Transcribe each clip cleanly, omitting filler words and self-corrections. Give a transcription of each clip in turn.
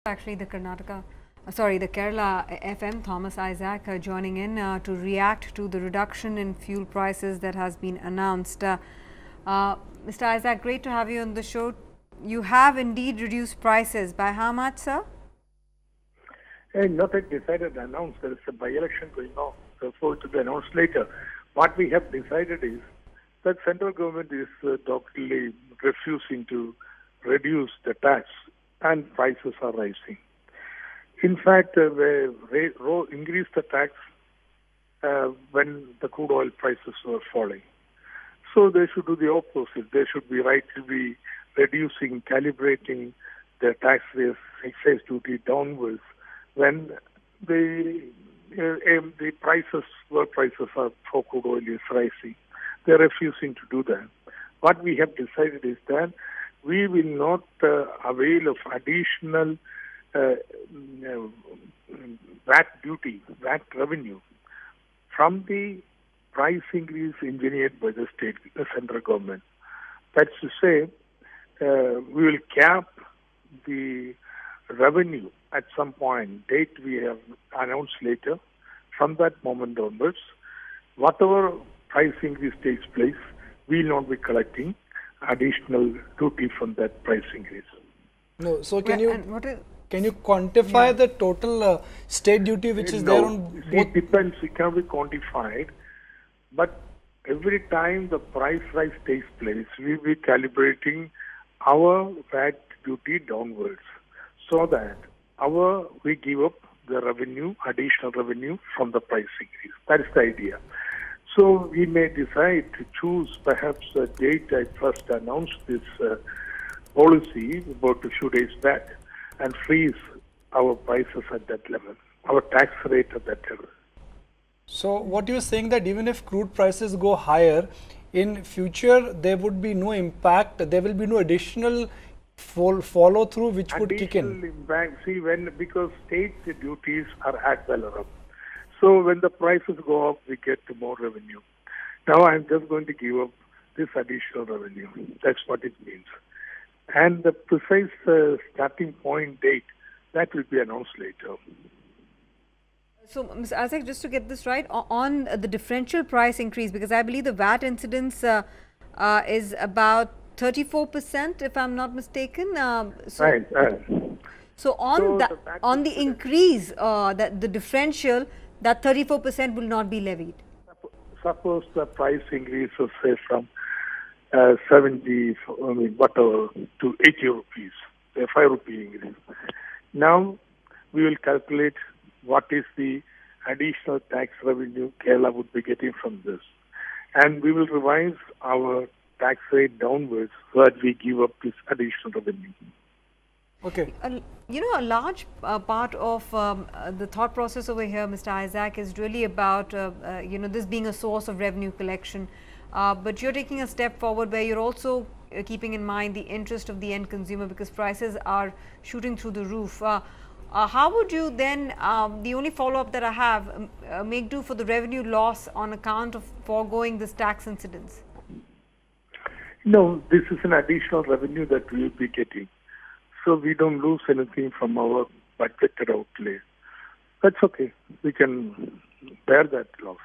Actually, the Kerala FM, Thomas Isaac, joining in to react to the reduction in fuel prices that has been announced. Mr. Isaac, great to have you on the show. You have indeed reduced prices. By how much, sir? Not yet decided, announced. There is a by-election going on, therefore to be announced later. What we have decided is that central government is totally refusing to reduce the tax, and prices are rising. In fact, they increased the tax when the crude oil prices were falling. So they should do the opposite. They should be rightly reducing, calibrating the tax rate, excise duty downwards when the prices, world prices are for crude oil is rising. They are refusing to do that. What we have decided is that we will not avail of additional VAT duty, VAT revenue from the price increase engineered by the central government. That's to say, we will cap the revenue at some point, date we have announced later. From that moment onwards, whatever price increase takes place, we will not be collecting additional duty from that price increase. No, so can you quantify the total state duty which is there on both? It depends, it can be quantified, but every time the price rise takes place, we will be calibrating our VAT duty downwards so that we give up the revenue, additional revenue from the price increase. That is the idea. So we may decide to choose perhaps a date I first announced this policy about a few days back and freeze our prices at that level, our tax rate at that level. So what you're saying that even if crude prices go higher, in future there would be no impact, there will be no additional follow through which would kick in? Impact, see, because state duties are ad valorem. So when the prices go up, we get more revenue. Now I'm just going to give up this additional revenue. That's what it means. And the precise starting point date, that will be announced later. So, Mr. Isaac, just to get this right, on the differential price increase, because I believe the VAT incidence is about 34%, if I'm not mistaken. Right. So on the increase, the differential, that 34% will not be levied. Suppose the price increases, say, from 70, whatever, to 80 rupees, a 5 rupee increase. Now, we will calculate what is the additional tax revenue Kerala would be getting from this. And we will revise our tax rate downwards so that we give up this additional revenue. Okay. A large part of the thought process over here, Mr. Isaac, is really about, this being a source of revenue collection. But you're taking a step forward where you're also keeping in mind the interest of the end consumer because prices are shooting through the roof. How would you then, the only follow-up that I have, make do for the revenue loss on account of foregoing this tax incidence? No, this is an additional revenue that we will be getting. So we don't lose anything from our budgeted outlay. That's okay. We can bear that loss.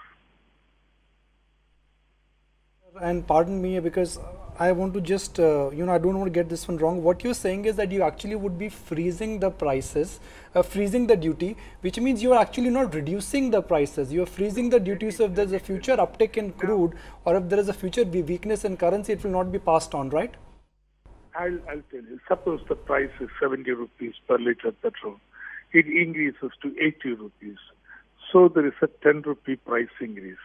And pardon me because I want to just, I don't want to get this one wrong. What you're saying is that you actually would be freezing the prices, freezing the duty, which means you are actually not reducing the prices. You are freezing the duty. So if there's a future uptick in crude or if there is a future weakness in currency, it will not be passed on, right? I'll tell you. Suppose the price is 70 rupees per liter petrol. It increases to 80 rupees. So there is a 10 rupee price increase.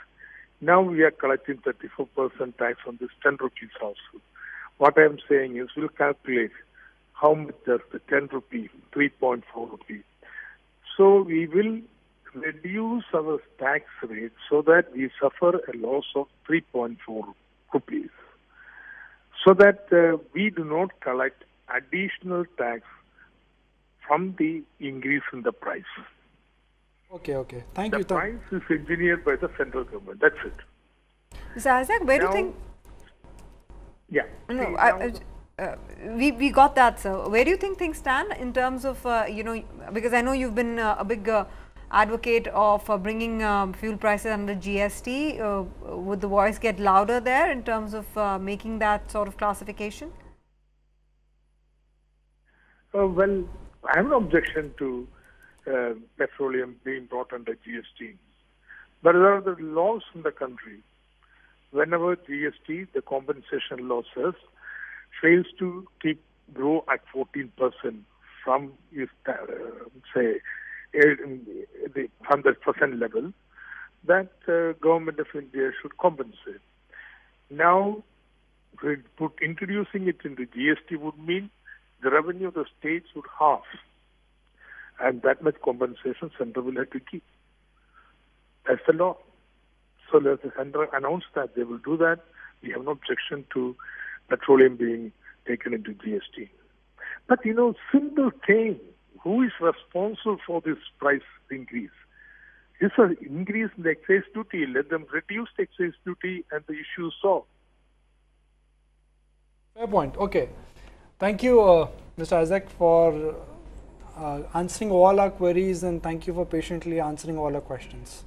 Now we are collecting 34% tax on this 10 rupees also. What I am saying is we'll calculate how much does the 10 rupee, 3.4 rupee. So we will reduce our tax rate so that we suffer a loss of 3.4 rupees. So that we do not collect additional tax from the increase in the price. Okay. Thank you. The price is engineered by the central government. That's it. Mr. Isaac, where do you think... Yeah. No, we got that, sir. Where do you think things stand in terms of, you know, because I know you've been a big advocate of bringing fuel prices under GST. Would the voice get louder there in terms of making that sort of classification? Well, I have no objection to petroleum being brought under GST. But there are the laws in the country. Whenever GST, the compensation law says, fails to grow at 14% from, say, the 100% level, that government of India should compensate. Now, introducing it into GST would mean the revenue of the states would halve, and that much compensation center will have to keep. That's the law. So let the center announce that they will do that. We have no objection to petroleum being taken into GST. But you know, simple thing, who is responsible for this price increase? It's an increase in the excise duty. Let them reduce the excise duty and the issue is solved. Fair point. Okay. Thank you, Mr. Isaac, for answering all our queries, and thank you for patiently answering all our questions.